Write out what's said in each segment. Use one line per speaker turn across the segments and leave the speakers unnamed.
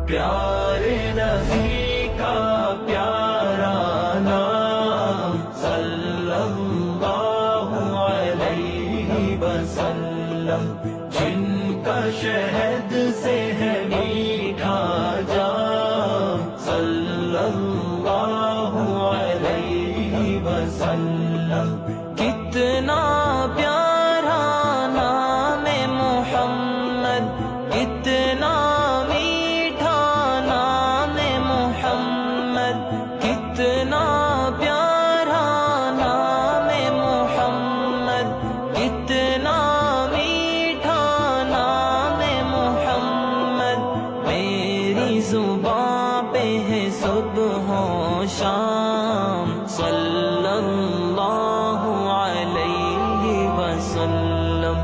پیارے نبی کا پیارا نام صلی اللہ علیہ وسلم، جن کا شہد سے ہے میٹھا جام صلی اللہ علیہ وسلم۔ کتنا پیارا نام محمد، کتنا میٹھا نام محمد، کتنا پیارا نام محمد، کتنا میٹھا نام محمد۔ میری زبان پہ ہے صبح و شام صلی اللہ علیہ وسلم۔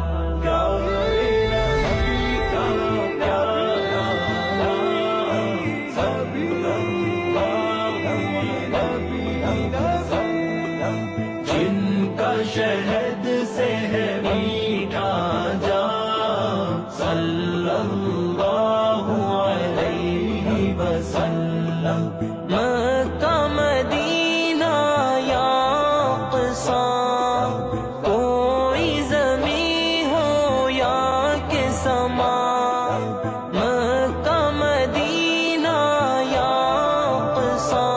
جن کا شہد سے ہے میٹھا جام صلی اللہ علیہ وسلم۔ مکہ مدینہ یا اقصی، کوئی زمین ہو یا کہ سما، مکہ مدینہ یا اقصی،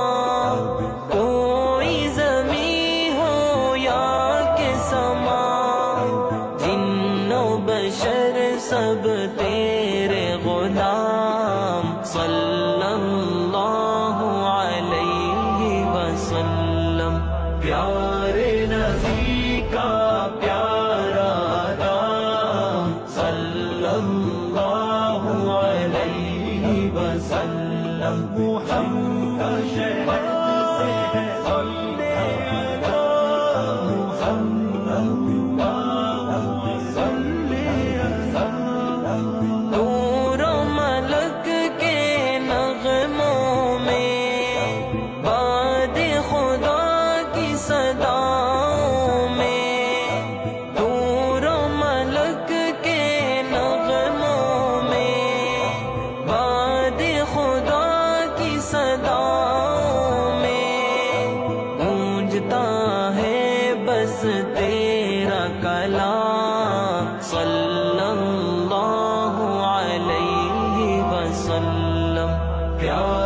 کوئی زمین ہو یا کہ سما، جن و بشر سب تیرے غلام صلی اللہ علیہ وسلم۔ پیارے نبی کا پیارا نام صلی اللہ علیہ وسلم، محمد کا شہد سے ہے صلی نور و ملک کے نغموں میں، باد خدا کی صداؤں میں، نور و ملک کے نغموں میں، باد خدا کی صداؤں میں، گونجتا ہے بس تیرا کلام صلی اللہ علیہ وسلم۔ پیار